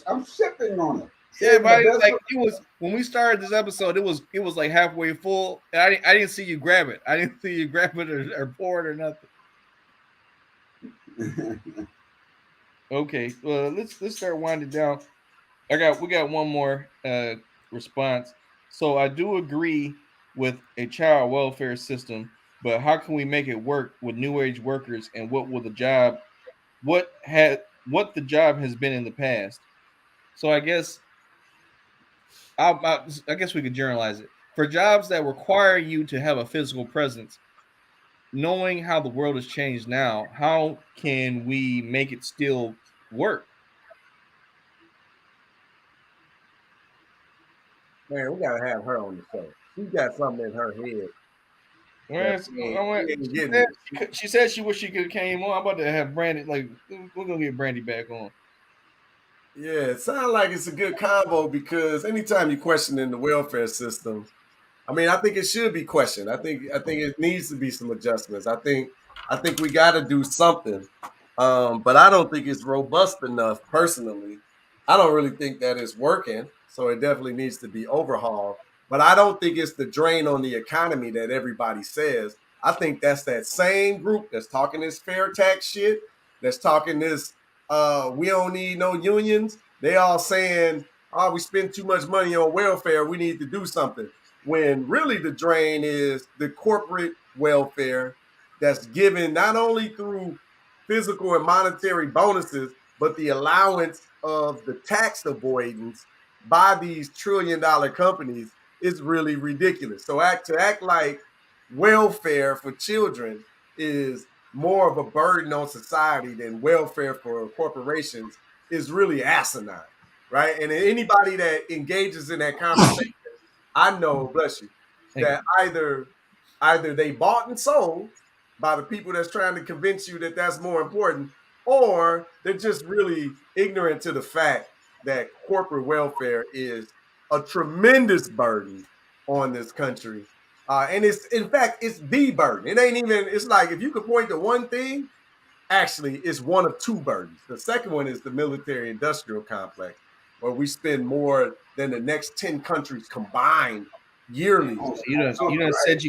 I'm sipping on it. Yeah, Saving the but best like for it was when we started this episode. It was like halfway full. And I didn't see you grab it. I didn't see you grab it or pour it or nothing. Okay, well let's start winding down. We got one more response. So I do agree with a child welfare system, but how can we make it work with new age workers and what the job has been in the past? So I guess we could generalize it for jobs that require you to have a physical presence. Knowing how the world has changed now, how can we make it still work? Man, we gotta have her on the show. She got something in her head that Well, she ain't she getting. said she said she wish she could have came on. I'm about to have Brandy. Like, we're gonna get Brandy back on. Yeah, it sounds like it's a good combo because anytime you question in the welfare system, I mean, I think it should be questioned. I think it needs to be some adjustments. I think we got to do something, but I don't think it's robust enough. Personally, I don't really think that it's working. So it definitely needs to be overhauled. But I don't think it's the drain on the economy that everybody says. I think that's that same group that's talking this fair tax shit, that's talking this we don't need no unions. They all saying, oh, we spend too much money on welfare. We need to do something when really the drain is the corporate welfare that's given not only through physical and monetary bonuses, but the allowance of the tax avoidance by these trillion-dollar companies is really ridiculous. So to act like welfare for children is more of a burden on society than welfare for corporations is really asinine, right? And anybody that engages in that conversation, I know, bless you, Thank that you. either they bought and sold by the people that's trying to convince you that that's more important, or they're just really ignorant to the fact that corporate welfare is a tremendous burden on this country. And it's in fact it's the burden. It ain't even. It's like if you could point to one thing, actually it's one of two burdens. The second one is the military industrial complex, where we spend more than the next 10 countries combined yearly. Oh, You done said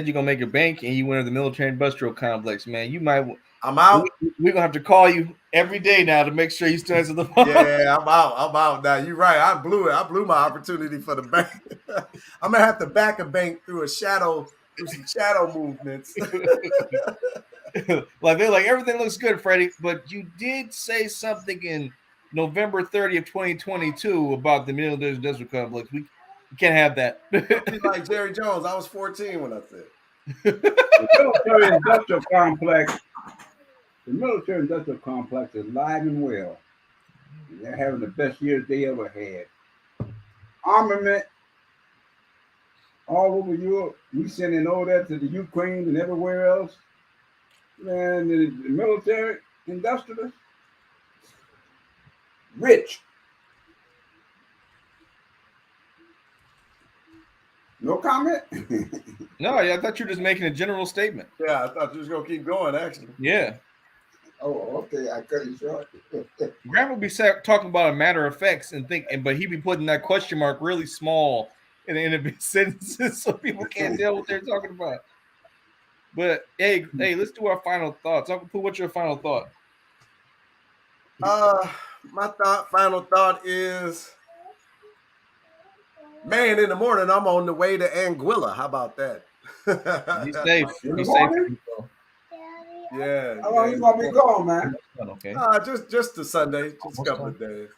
you're gonna make a bank and you went to the military industrial complex, man. You might I'm out. we're gonna have to call you every day now to make sure you still answer the phone. Yeah, I'm out. I'm out now. You're right. I blew it. I blew my opportunity for the bank. I'm gonna have to back a bank through some shadow movements. Like they're like everything looks good, Freddie, but you did say something in November 30th, 2022 about the military industrial complex. We can't have that. Don't be like Jerry Jones. I was 14 when I said. the military industrial complex. The military industrial complex is live and well. They're having the best years they ever had. Armament all over Europe. We sending all that to the Ukraine and everywhere else. Man, the military industrialists, rich. No comment? No, yeah, I thought you were just making a general statement. Yeah, I thought you was gonna keep going. Actually, Yeah. Oh, okay. I cut you short. Grandma be talking about a matter of facts but he be putting that question mark really small in the end of his sentences so people can't tell what they're talking about. But hey, let's do our final thoughts. Uncle Pooh, what's your final thought? uh, my final thought is, man, in the morning I'm on the way to Anguilla. How about that? Be safe. In the Be safe. morning? Yeah, How long yeah. you gonna be gone, man? Okay. Just a Sunday, just a couple of days.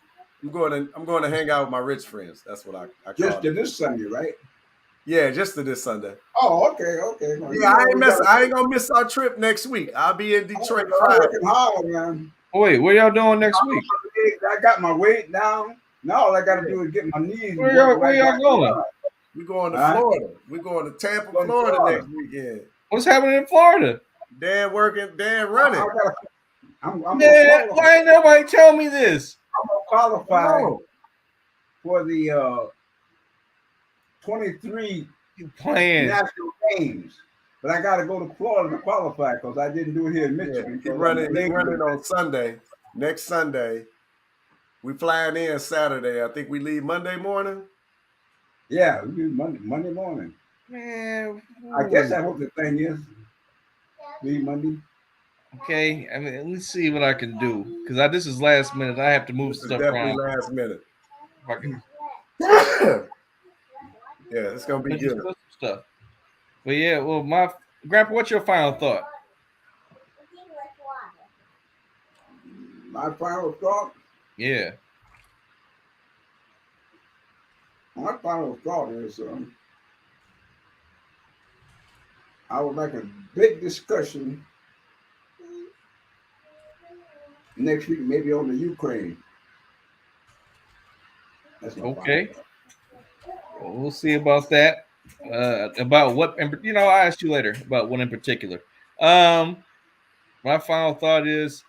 I'm going to hang out with my rich friends. That's what I Just call to it. this Sunday, right? Yeah, just to this Sunday. Oh, okay, okay. Well, Yeah, I ain't gonna miss our trip next week. I'll be in Detroit I'm Friday. working hard, man. Oh, wait, what y'all doing next week? I got my weight down. Now all I got to do is get my knees. Where y'all going? We're going to Huh? Florida. We're going to Tampa, Going to Florida Florida. next weekend. What's happening in Florida? Dan working, Dan I running. gotta, I'm Man, gonna why ain't nobody tell me this? qualify No. for the 23 You playing? national games, but I got to go to Florida to qualify because I didn't do it here in Yeah, Michigan. he running on Sunday. Next Sunday. We flying in Saturday. I think we leave Monday morning. Yeah, we do Monday morning. Man, I guess that's what the thing is. Leave Monday. okay. I mean, let's see what I can do because this is last minute. I have to move This is stuff definitely around. last minute. If I can Yeah, it's gonna be good. some stuff. But yeah, well, my grandpa, what's your final thought? My final thought. Yeah. My final thought is I would like a big discussion next week, maybe on the Ukraine. That's my Okay. final thought. Well, we'll see about that. About what, I'll ask you later about what in particular. My final thought is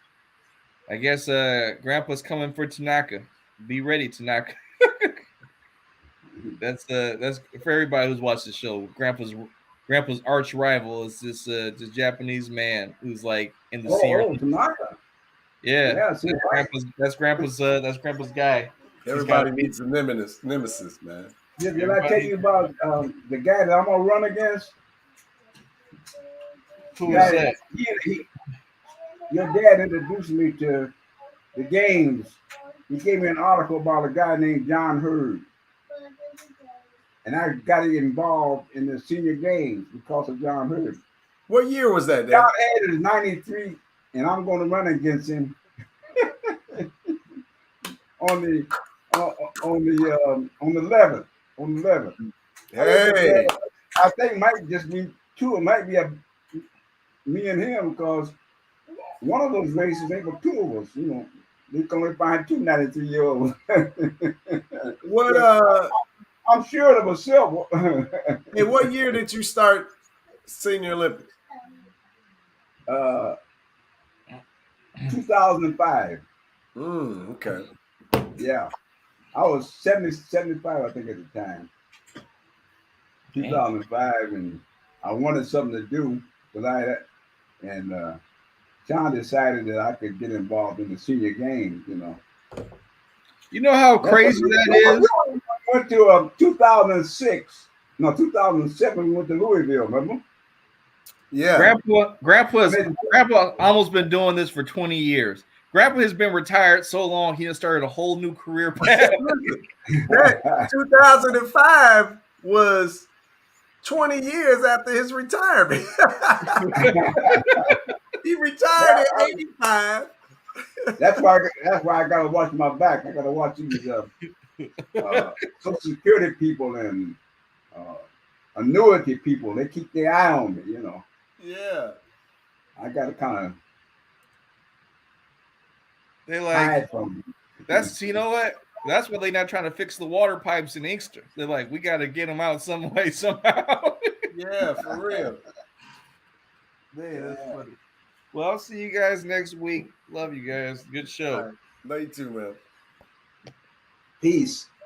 I guess Grandpa's coming for Tanaka. Be ready, Tanaka. That's for everybody who's watched the show. Grandpa's arch rival is this Japanese man who's like in the senior. Oh, Tanaka. Yeah, Yeah, see, right. That's Grandpa's guy. Everybody needs a nemesis, man. Did I tell you about the guy that I'm gonna run against? Who is Guy, that? your dad introduced me to the games. He gave me an article about a guy named John Hurd. And I got involved in the senior games because of John Hurd. What year was that, John Dad? Hurd is 93, and I'm going to run against him on the 11th. On the 11th. Hey, I think it might just be two. It might be me and him because one of those races ain't but two of us. You know, they can find two 93-year-olds. what I'm sure it was silver. hey, what year did you start Senior Olympics? 2005. Okay. Yeah. I was 75, I think, at the time. 2005, and I wanted something to do because John decided that I could get involved in the senior games, you know. You know how crazy that is? We went to 2006. No, 2007, we went to Louisville, remember? Yeah. Grandpa almost been doing this for 20 years. Grandpa has been retired so long, he has started a whole new career path. That 2005 was 20 years after his retirement. He retired at 85. That's why I gotta watch my back. I gotta watch these Social Security people and annuity people. They keep their eye on me, you know. Yeah. I gotta kind of They like hide from them. you know what? That's why they're not trying to fix the water pipes in Inkster. They're like, we got to get them out some way, somehow. Yeah, for real. Man, that's funny. Well, I'll see you guys next week. Love you guys. Good show. Love you too, man. Peace.